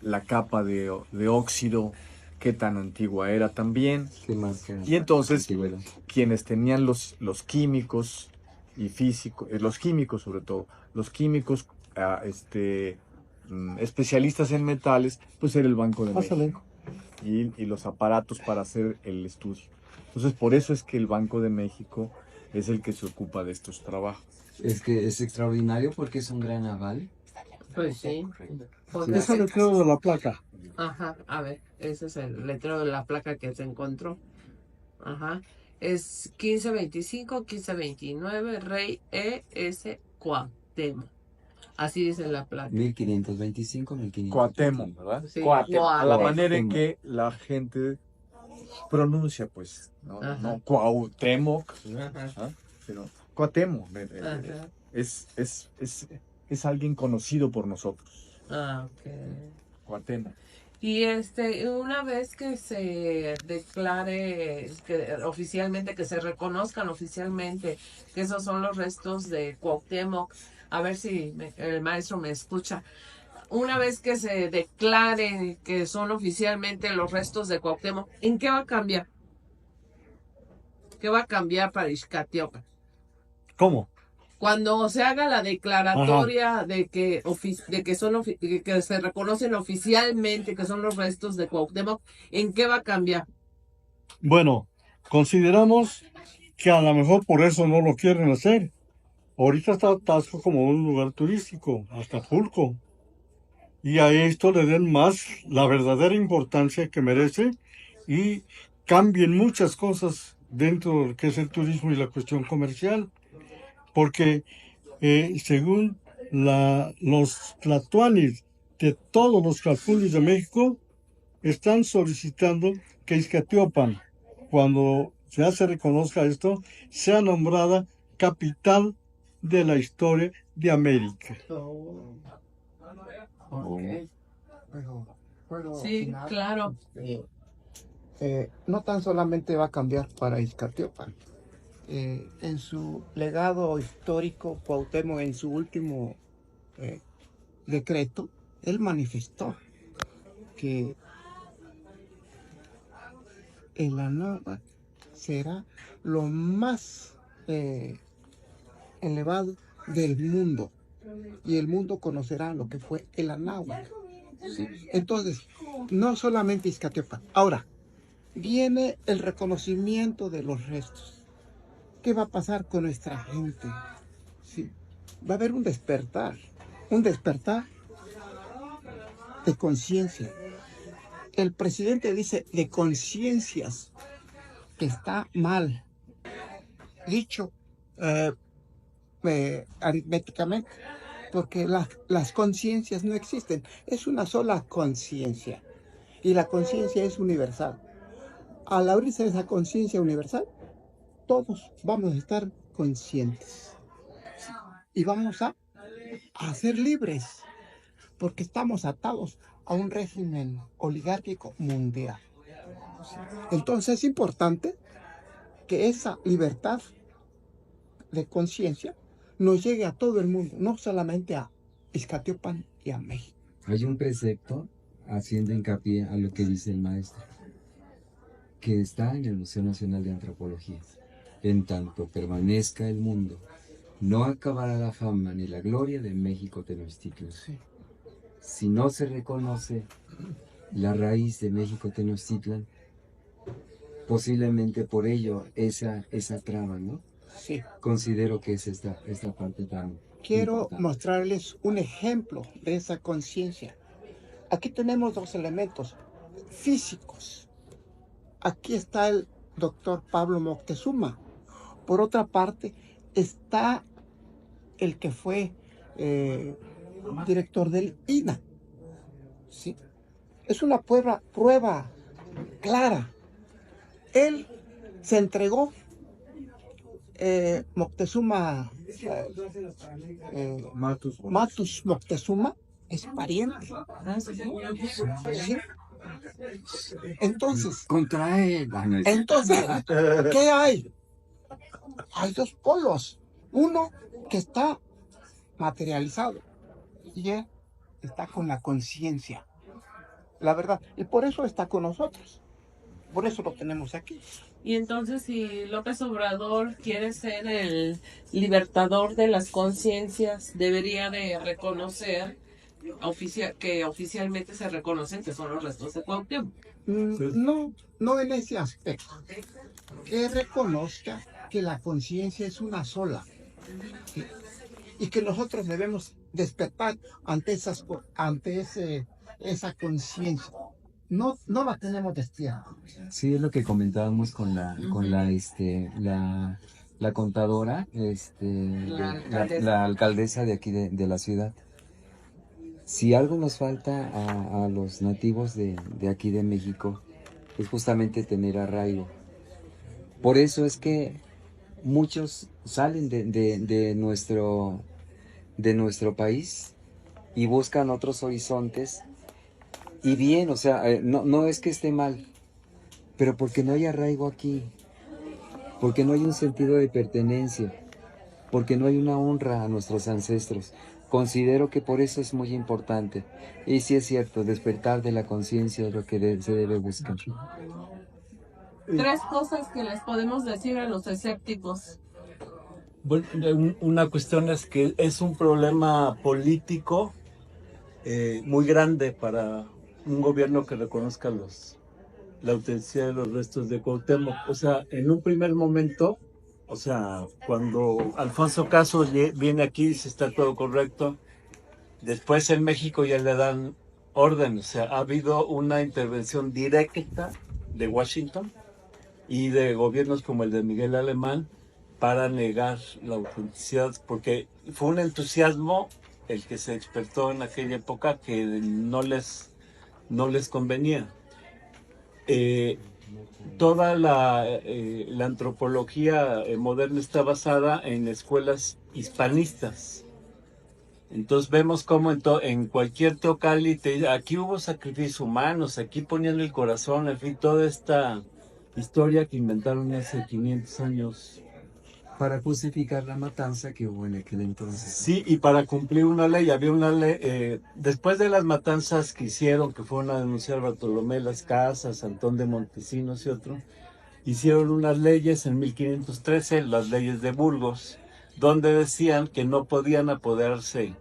la capa de óxido, qué tan antigua era también. ¿Qué marca? Y entonces, Antigüedad. quienes tenían los químicos y físicos, los químicos sobre todo, los químicos especialistas en metales, pues era el Banco de Pásale. México y los aparatos para hacer el estudio. Entonces, por eso es que el Banco de México es el que se ocupa de estos trabajos. Es que es extraordinario porque es un gran aval. Pues sí. Es el letrero de la placa. Ajá, a ver, ese es el letrero de la placa que se encontró. Ajá. Es 1525-1529, Rey E.S. Cuauhtémoc. Así dice la placa. 1525, 1500. Cuauhtémoc, ¿verdad? Sí, Cuauhtémoc. A la Cuauhtémoc. manera en que la gente pronuncia, pues, ¿no? Ajá. No Cuauhtémoc, Ajá. ¿ah? Sino Cuauhtémoc. Ajá. Es alguien conocido por nosotros. Ah, ok. Cuauhtémoc. Y una vez que se declare oficialmente, que se reconozcan oficialmente que esos son los restos de Cuauhtémoc, a ver si el maestro me escucha. Una vez que se declare que son oficialmente los restos de Cuauhtémoc, ¿en qué va a cambiar? ¿Qué va a cambiar para Ixcatiopan? ¿Cómo? Cuando se haga la declaratoria de que que se reconocen oficialmente que son los restos de Cuauhtémoc, ¿en qué va a cambiar? Bueno, consideramos que a lo mejor por eso no lo quieren hacer. Ahorita está Taxco como un lugar turístico, hasta Acapulco. Y a esto le den más la verdadera importancia que merece y cambien muchas cosas dentro de lo que es el turismo y la cuestión comercial. Porque según los tlatoanis de todos los calpulis de México, están solicitando que Ixcatiopan, cuando ya se reconozca esto, sea nombrada capital de la historia de América. Sí, claro. No tan solamente va a cambiar para Ixcatiopan. En su legado histórico, Cuauhtémoc, en su último decreto, él manifestó que el Anáhuac será lo más elevado del mundo y el mundo conocerá lo que fue el Anáhuac. ¿Sí? Entonces, no solamente Ixcatiopan. Ahora, viene el reconocimiento de los restos. ¿Qué va a pasar con nuestra gente? Sí. Va a haber un despertar de conciencia. El presidente dice de conciencias que está mal, dicho aritméticamente, porque las conciencias no existen, es una sola conciencia y la conciencia es universal. Al abrirse esa conciencia universal, todos vamos a estar conscientes y vamos a ser libres, porque estamos atados a un régimen oligárquico mundial. Entonces es importante que esa libertad de conciencia nos llegue a todo el mundo, no solamente a Ixcatiopan y a México. Hay un precepto haciendo hincapié a lo que dice el maestro, que está en el Museo Nacional de Antropología. En tanto permanezca el mundo, no acabará la fama ni la gloria de México Tenochtitlan. Sí. Si no se reconoce la raíz de México Tenochtitlan, posiblemente por ello esa trama, ¿no? Sí. Considero que es esta parte tan Quiero importante. mostrarles un ejemplo de esa conciencia. Aquí tenemos dos elementos físicos. Aquí está el doctor Pablo Moctezuma. Por otra parte, está el que fue director del INAH. ¿Sí? Es una prueba clara Él se entregó, Moctezuma, Matus Moctezuma, es pariente. ¿Sí? Entonces, Contra él. Ah, no, entonces, ¿qué hay? Hay dos polos. Uno que está materializado y él está con la conciencia, la verdad. Y por eso está con nosotros. Por eso lo tenemos aquí. Y entonces, si López Obrador quiere ser el libertador de las conciencias, debería de reconocer que oficialmente se reconocen que son los restos de Cuauhtémoc. No, no en ese aspecto. Que reconozca que la conciencia es una sola. Y que nosotros debemos despertar ante esa conciencia. No la tenemos despierta. Sí, es lo que comentábamos con la contadora, la alcaldesa de aquí de la ciudad. Si algo nos falta a los nativos de aquí de México, es justamente tener arraigo. Por eso es que muchos salen de nuestro país y buscan otros horizontes. Y bien, o sea, no es que esté mal, pero porque no hay arraigo aquí, porque no hay un sentido de pertenencia, porque no hay una honra a nuestros ancestros. Considero que por eso es muy importante. Y sí es cierto, despertar de la conciencia es lo que se debe buscar. 3 cosas que les podemos decir a los escépticos. Bueno, una cuestión es que es un problema político muy grande para un gobierno que reconozca la autenticidad de los restos de Cuauhtémoc. O sea, en un primer momento, o sea, cuando Alfonso Caso viene aquí y dice está todo correcto, después en México ya le dan orden. O sea, ha habido una intervención directa de Washington y de gobiernos como el de Miguel Alemán para negar la autenticidad, porque fue un entusiasmo el que se despertó en aquella época que no les convenía. Toda la antropología moderna está basada en escuelas hispanistas. Entonces vemos cómo en cualquier teocalli te dice, aquí hubo sacrificios humanos, aquí ponían el corazón, en fin, toda esta historia que inventaron hace 500 años. Para justificar la matanza que hubo en aquel entonces. Sí, y para cumplir una ley, había una ley, después de las matanzas que hicieron, que fueron a denunciar Bartolomé Las Casas, Antón de Montesinos y otro, hicieron unas leyes en 1513, las leyes de Burgos, donde decían que no podían apoderarse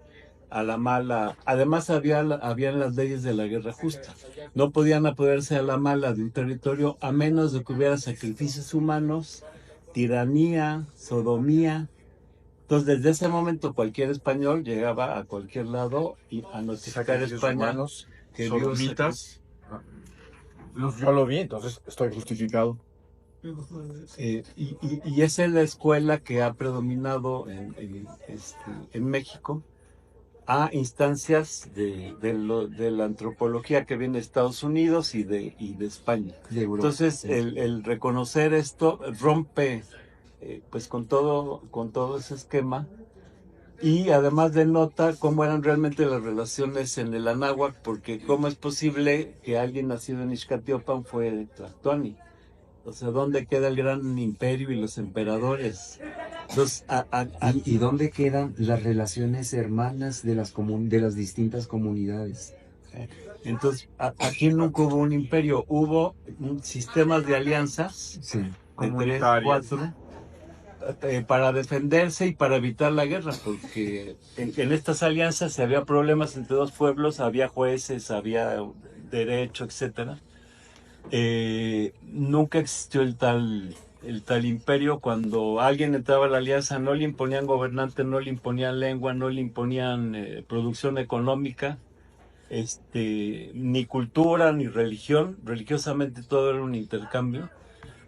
a la mala, además habían las leyes de la guerra justa, no podían apoderarse a la mala de un territorio a menos de que hubiera sacrificios humanos, tiranía, sodomía. Entonces, desde ese momento cualquier español llegaba a cualquier lado y a notificar a España que sodomitas. Yo lo vi, entonces estoy justificado. y esa es la escuela que ha predominado en México a instancias de la antropología que viene de Estados Unidos y de España. De Europa, Entonces, sí. el reconocer esto rompe pues con todo ese esquema, y además denota cómo eran realmente las relaciones en el Anáhuac, porque cómo es posible que alguien nacido en Ixcatiopan fue de Tlatoani. O sea, ¿dónde queda el gran imperio y los emperadores? Entonces, ¿Y dónde quedan las relaciones hermanas de las distintas comunidades? entonces aquí nunca hubo un imperio, hubo sistemas de alianzas, Sí. de 3, Comunitarias. 4, para defenderse y para evitar la guerra, porque en estas alianzas si había problemas entre dos pueblos, había jueces, había derecho, etcétera. Nunca existió el tal imperio. Cuando alguien entraba a la alianza no le imponían gobernante, no le imponían lengua, no le imponían producción económica, ni cultura, ni religión. Religiosamente todo era un intercambio.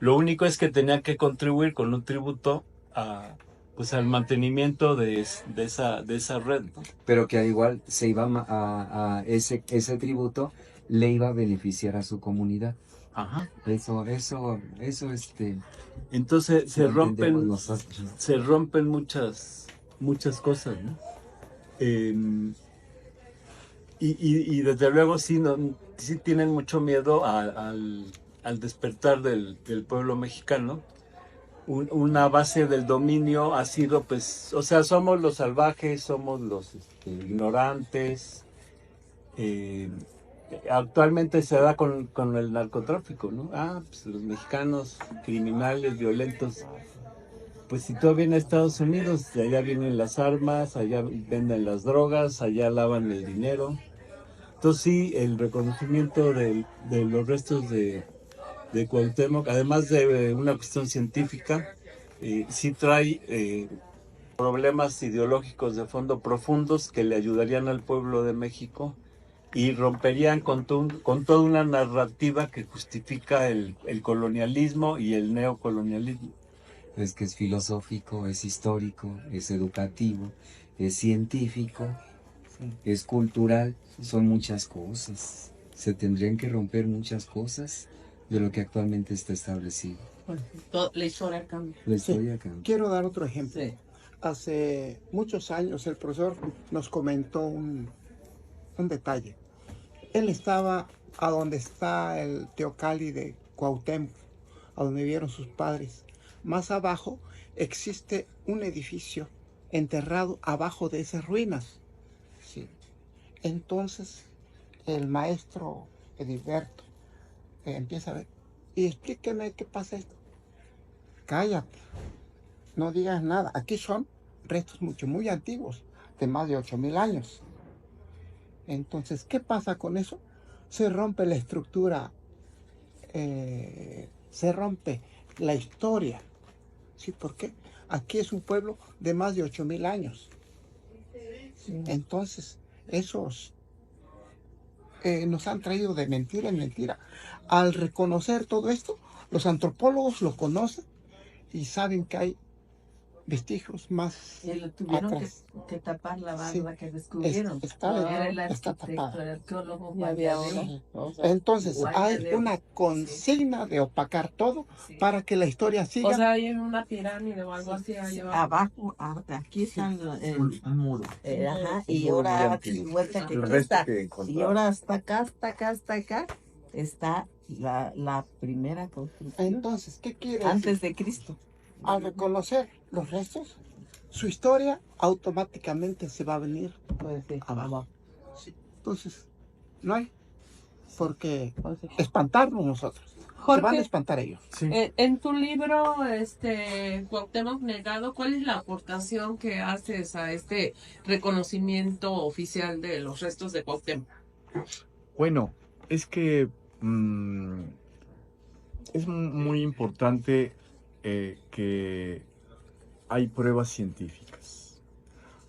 Lo único es que tenían que contribuir con un tributo al mantenimiento de esa red, ¿no? Pero que al igual se iba a ese tributo le iba a beneficiar a su comunidad. Ajá. Eso, Entonces lo entendemos nosotros. se rompen muchas cosas, ¿no? Y desde luego sí, sí tienen mucho miedo al despertar del pueblo mexicano. Una base del dominio ha sido, pues, o sea, somos los salvajes, somos los ignorantes. eh, Actualmente se da con el narcotráfico, ¿no? Pues los mexicanos criminales, violentos. Pues si todo viene a Estados Unidos, de allá vienen las armas, allá venden las drogas, allá lavan el dinero. Entonces sí, el reconocimiento de los restos de Cuauhtémoc, además de una cuestión científica, sí trae problemas ideológicos de fondo profundos que le ayudarían al pueblo de México y romperían con toda una narrativa que justifica el colonialismo y el neocolonialismo. Es que es filosófico, es histórico, es educativo, es científico, es cultural, son muchas cosas. Se tendrían que romper muchas cosas de lo que actualmente está establecido. La historia cambia. La historia cambia. Quiero dar otro ejemplo. Sí. Hace muchos años el profesor nos comentó un detalle. Él estaba a donde está el Teocalli de Cuauhtémoc, a donde vieron sus padres. Más abajo existe un edificio enterrado abajo de esas ruinas. Sí. Entonces el maestro Edilberto empieza a ver, y explíqueme qué pasa esto. Cállate, no digas nada. Aquí son restos muy antiguos, de más de 8,000 años. Entonces, ¿qué pasa con eso? Se rompe la estructura, se rompe la historia. ¿Sí? ¿Por qué? Aquí es un pueblo de más de 8,000 años. Entonces, esos nos han traído de mentira en mentira. Al reconocer todo esto, los antropólogos lo conocen y saben que hay vestigios más Y lo tuvieron atrás. que tapar la Sí. barba que descubrieron. Está Era el está arquitecto, tapada. el arqueólogo. Ya había Guardaleo. Entonces, hay Guardaleo. una consigna de opacar todo Sí. para que la historia siga. O sea, hay en una pirámide o algo así ahí abajo. Abajo, aquí están Un muro. ajá, Un y muro ahora muy date antiguo. vuelta que El aquí resto está. que Y encontraron. ahora hasta acá está la primera construcción Entonces, ¿qué quiere antes decir? de Cristo. Al reconocer los restos, su historia automáticamente se va a venir Pues sí, abajo. Sí. Entonces, no hay por qué espantarnos nosotros. Se van a Jorge, espantar ellos. Sí. en tu libro, Cuauhtémoc Negado, ¿cuál es la aportación que haces a este reconocimiento oficial de los restos de Cuauhtémoc? Bueno, es que es muy importante que hay pruebas científicas.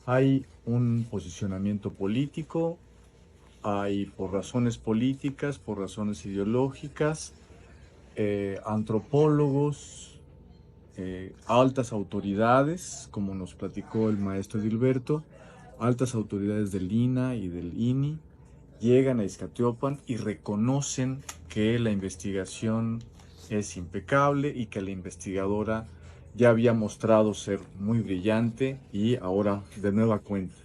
Hay un posicionamiento político, hay por razones políticas, por razones ideológicas, antropólogos, altas autoridades, como nos platicó el maestro Edilberto, altas autoridades del INAH y del INI, llegan a Izcatiopan y reconocen que la investigación es impecable y que la investigadora ya había mostrado ser muy brillante y ahora de nueva cuenta.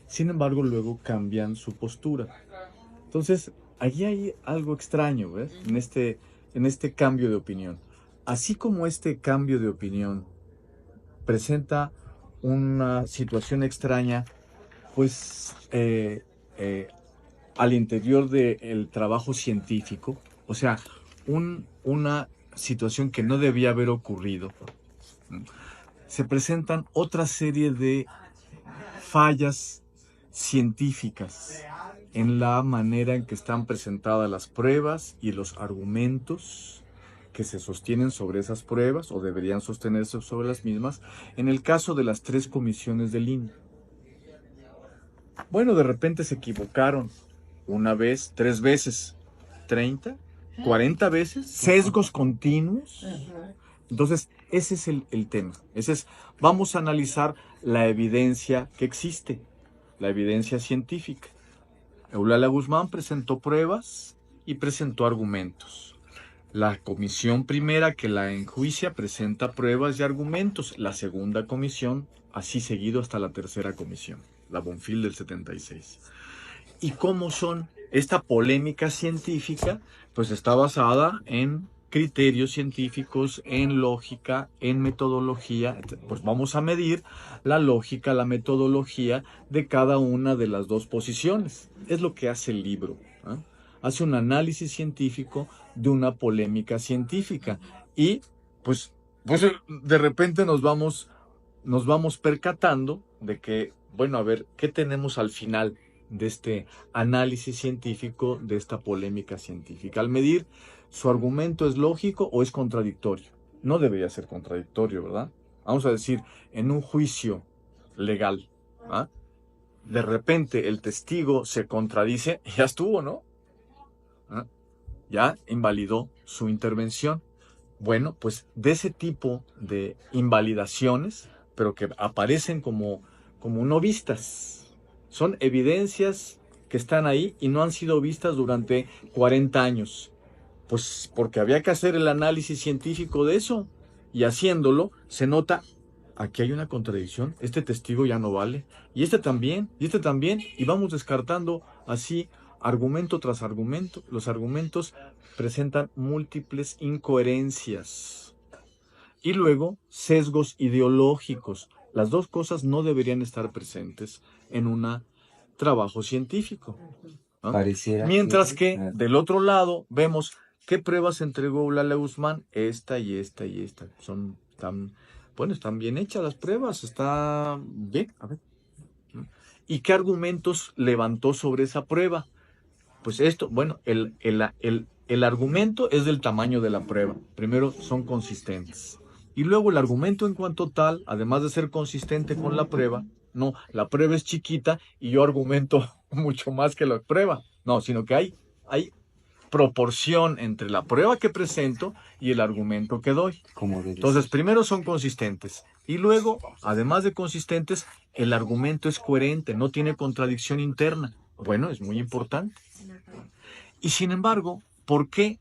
Sin embargo, luego cambian su postura. Entonces, allí hay algo extraño, ¿ves? En este cambio de opinión. Así como este cambio de opinión presenta una situación extraña, pues al interior del trabajo científico, o sea, una situación que no debía haber ocurrido, se presentan otra serie de fallas científicas en la manera en que están presentadas las pruebas y los argumentos que se sostienen sobre esas pruebas o deberían sostenerse sobre las mismas, en el caso de las 3 comisiones del INE. Bueno, de repente se equivocaron una vez, 3 veces, 30, 40 veces, sesgos continuos. Entonces, ese es el tema. Vamos a analizar la evidencia que existe, la evidencia científica. Eulalia Guzmán presentó pruebas y presentó argumentos. La comisión primera que la enjuicia presenta pruebas y argumentos. La segunda comisión, así seguido hasta la tercera comisión, la Bonfil del 76. ¿Y cómo son? Esta polémica científica, pues está basada en criterios científicos, en lógica, en metodología. Pues vamos a medir la lógica, la metodología de cada una de las dos posiciones. Es lo que hace el libro, ¿eh? Hace un análisis científico de una polémica científica. Y pues de repente nos vamos percatando de que, bueno, a ver, ¿qué tenemos al final de este análisis científico, de esta polémica científica? Al medir, ¿su argumento es lógico o es contradictorio? No debería ser contradictorio, ¿verdad? Vamos a decir, en un juicio legal, ¿ah? De repente el testigo se contradice, ya estuvo, ¿no? ¿Ah? Ya invalidó su intervención. Bueno, pues de ese tipo de invalidaciones, pero que aparecen como no vistas, son evidencias que están ahí y no han sido vistas durante 40 años. Pues porque había que hacer el análisis científico de eso. Y haciéndolo, se nota, aquí hay una contradicción, este testigo ya no vale, y este también, y vamos descartando así argumento tras argumento. Los argumentos presentan múltiples incoherencias. Y luego, sesgos ideológicos. Las dos cosas no deberían estar presentes en un trabajo científico, ¿no? Pareciera Mientras que del otro lado vemos qué pruebas entregó Eulalia Guzmán, esta y esta y esta. Están bien hechas las pruebas, está bien, a ver. ¿Y qué argumentos levantó sobre esa prueba? Pues esto, bueno, el argumento es del tamaño de la prueba. Primero, son consistentes. Y luego el argumento en cuanto tal, además de ser consistente con la prueba, no, la prueba es chiquita y yo argumento mucho más que la prueba. No, sino que hay proporción entre la prueba que presento y el argumento que doy. Entonces, primero son consistentes. Y luego, además de consistentes, el argumento es coherente, no tiene contradicción interna. Bueno, es muy importante. Y sin embargo, ¿por qué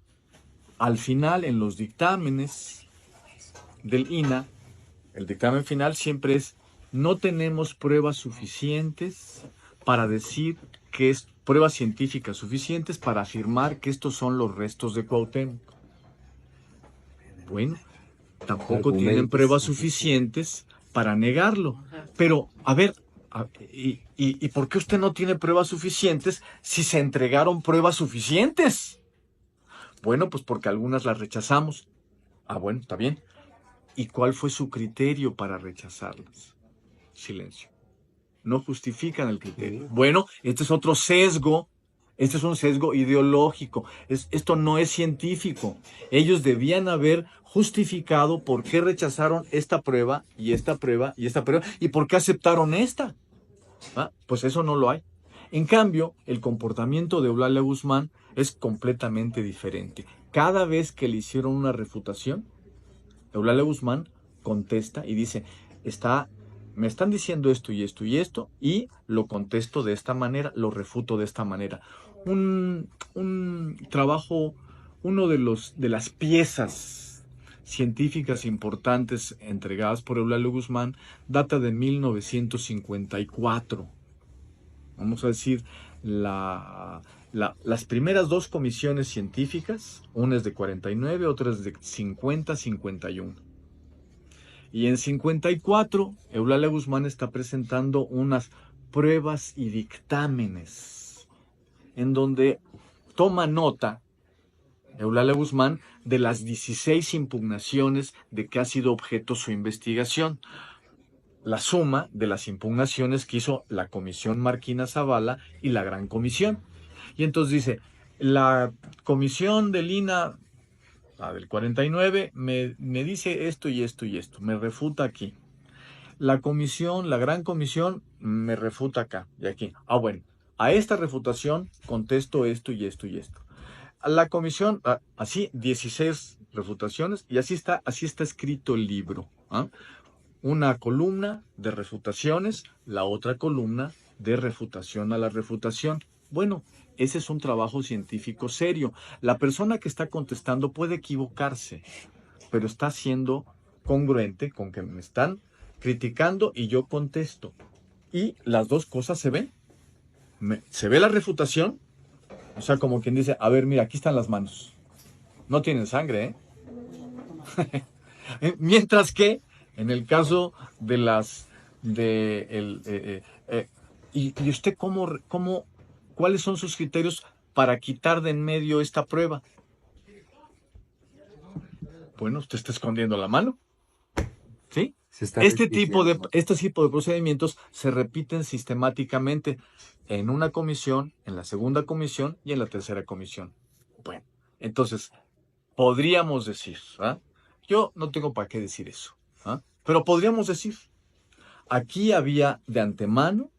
al final en los dictámenes del INAH, el dictamen final siempre es: no tenemos pruebas suficientes para decir que es pruebas científicas suficientes para afirmar que estos son los restos de Cuauhtémoc? Bueno, tampoco tienen pruebas suficientes para negarlo. Pero, a ver, ¿y por qué usted no tiene pruebas suficientes si se entregaron pruebas suficientes? Bueno, pues porque algunas las rechazamos. Ah, bueno, está bien. ¿Y cuál fue su criterio para rechazarlas? Silencio. No justifican el criterio. Bueno, este es otro sesgo. Este es un sesgo ideológico. Esto no es científico. Ellos debían haber justificado por qué rechazaron esta prueba y esta prueba y esta prueba y por qué aceptaron esta. ¿Ah? Pues eso no lo hay. En cambio, el comportamiento de Eulalia Guzmán es completamente diferente. Cada vez que le hicieron una refutación, Eulalia Guzmán contesta y dice: me están diciendo esto y esto y esto, y lo contesto de esta manera, lo refuto de esta manera. Un trabajo, de las piezas científicas importantes entregadas por Eulalia Guzmán, data de 1954. Vamos a decir, las primeras dos comisiones científicas, una es de 49, otra es de 50-51. Y en 54, Eulalia Guzmán está presentando unas pruebas y dictámenes en donde toma nota Eulalia Guzmán de las 16 impugnaciones de que ha sido objeto su investigación. La suma de las impugnaciones que hizo la Comisión Marquina Zavala y la Gran Comisión. Y entonces dice: la comisión del INAH, la del 49, me dice esto y esto y esto, me refuta aquí. La Gran Comisión, me refuta acá y aquí. Ah, bueno, a esta refutación contesto esto y esto y esto. A la comisión, así, 16 refutaciones, y así está escrito el libro, ¿ah? Una columna de refutaciones, la otra columna de refutación a la refutación. Bueno, ese es un trabajo científico serio. La persona que está contestando puede equivocarse, pero está siendo congruente con que me están criticando y yo contesto. Y las dos cosas se ven. Se ve la refutación, o sea, como quien dice, a ver, mira, aquí están las manos. No tienen sangre, ¿eh? Mientras que, en el caso de ¿y usted cuáles son sus criterios para quitar de en medio esta prueba? Bueno, usted está escondiendo la mano, ¿sí? Se está Este tipo de restringiendo. procedimientos se repiten sistemáticamente en una comisión, en la segunda comisión y en la tercera comisión. Bueno, entonces, podríamos decir, ¿ah? Yo no tengo para qué decir eso, ¿ah? Pero podríamos decir, aquí había de antemano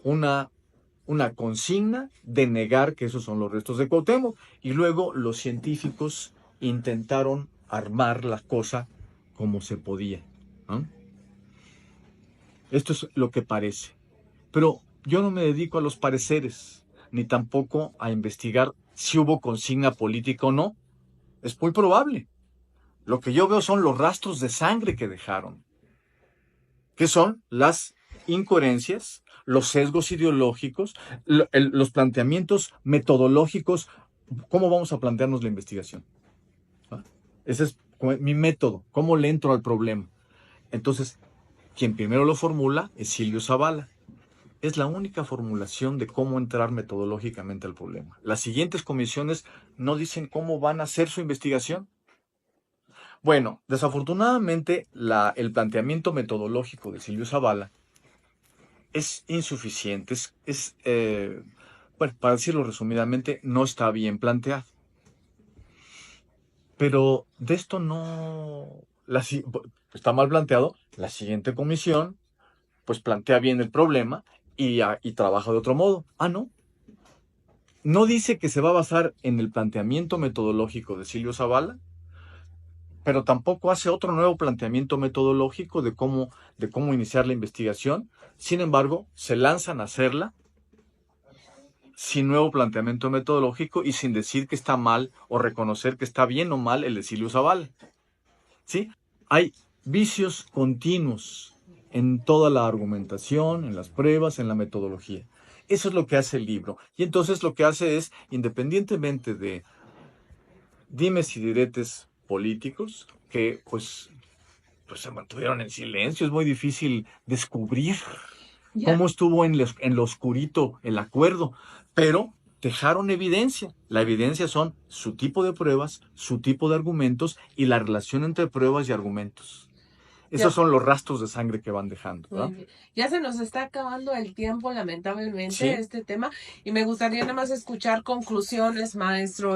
una consigna de negar que esos son los restos de Cuauhtémoc, y luego los científicos intentaron armar la cosa como se podía, ¿no? Esto es lo que parece. Pero yo no me dedico a los pareceres, ni tampoco a investigar si hubo consigna política o no. Es muy probable. Lo que yo veo son los rastros de sangre que dejaron, que son las incoherencias, los sesgos ideológicos, los planteamientos metodológicos. ¿Cómo vamos a plantearnos la investigación? ¿Ah? Ese es mi método, cómo le entro al problema. Entonces, quien primero lo formula es Silvio Zavala. Es la única formulación de cómo entrar metodológicamente al problema. Las siguientes comisiones no dicen cómo van a hacer su investigación. Bueno, desafortunadamente el planteamiento metodológico de Silvio Zavala es insuficiente, bueno, para decirlo resumidamente, no está bien planteado. Pero de esto está mal planteado. La siguiente comisión, pues plantea bien el problema y trabaja de otro modo. No. No dice que se va a basar en el planteamiento metodológico de Silvio Zavala, pero tampoco hace otro nuevo planteamiento metodológico de cómo iniciar la investigación. Sin embargo, se lanzan a hacerla sin nuevo planteamiento metodológico y sin decir que está mal o reconocer que está bien o mal el de Silvio Zavala. ¿Sí? Hay vicios continuos en toda la argumentación, en las pruebas, en la metodología. Eso es lo que hace el libro. Y entonces lo que hace es, independientemente de dimes y diretes políticos, que pues se mantuvieron en silencio, es muy difícil descubrir cómo estuvo en lo oscurito el acuerdo, pero dejaron evidencia. La evidencia son su tipo de pruebas, su tipo de argumentos y la relación entre pruebas y argumentos. Esos son los rastros de sangre que van dejando, ¿verdad? Ya se nos está acabando el tiempo, lamentablemente, Sí. este tema, y me gustaría nada más escuchar conclusiones, maestro.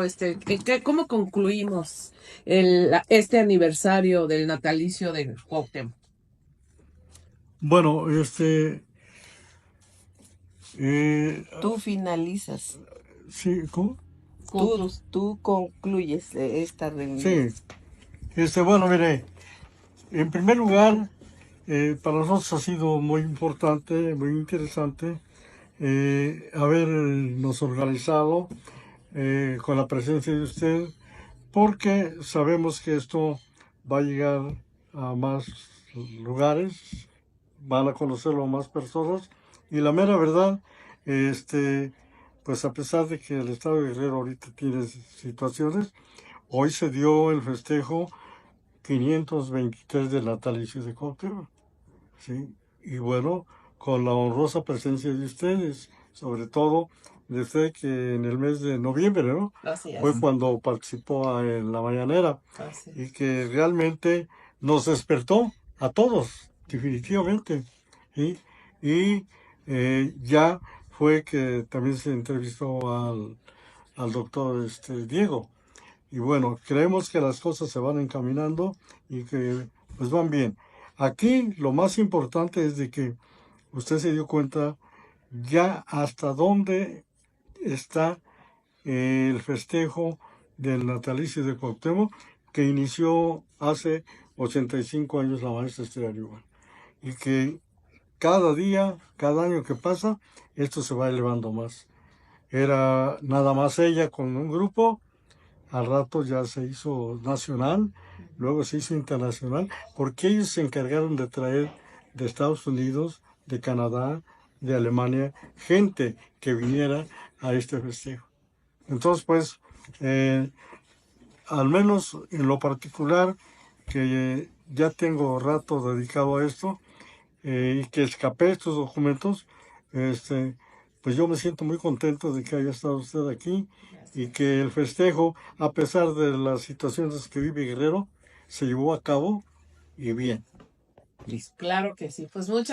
¿Cómo concluimos este aniversario del natalicio de Cuauhtémoc? Bueno, Tú finalizas, sí, ¿cómo? tú concluyes esta reunión. Sí, bueno, mire, en primer lugar, para nosotros ha sido muy importante, muy interesante habernos organizado con la presencia de usted, porque sabemos que esto va a llegar a más lugares, van a conocerlo más personas, y la mera verdad, pues a pesar de que el estado de Guerrero ahorita tiene situaciones, hoy se dio el festejo 523 del natalicio de Cuauhtémoc, ¿sí? Y bueno, con la honrosa presencia de ustedes, sobre todo de usted que en el mes de noviembre, ¿no? Así es. Fue cuando participó en la mañanera Así es. y que realmente nos despertó a todos, definitivamente. ¿Sí? Y ya fue que también se entrevistó al doctor Diego. Y bueno, creemos que las cosas se van encaminando y que pues van bien. Aquí lo más importante es de que usted se dio cuenta ya hasta dónde está el festejo del natalicio de Cuauhtémoc, que inició hace 85 años la maestra Esther Ariúa. Y que cada día, cada año que pasa, esto se va elevando más. era nada más ella con un grupo, al rato ya se hizo nacional, luego se hizo internacional, porque ellos se encargaron de traer de Estados Unidos, de Canadá, de Alemania, gente que viniera a este festejo. Entonces, pues, al menos en lo particular, que ya tengo rato dedicado a esto, y que escapé estos documentos, pues yo me siento muy contento de que haya estado usted aquí y que el festejo, a pesar de las situaciones que vive Guerrero, se llevó a cabo y bien. Claro que sí. Pues muchas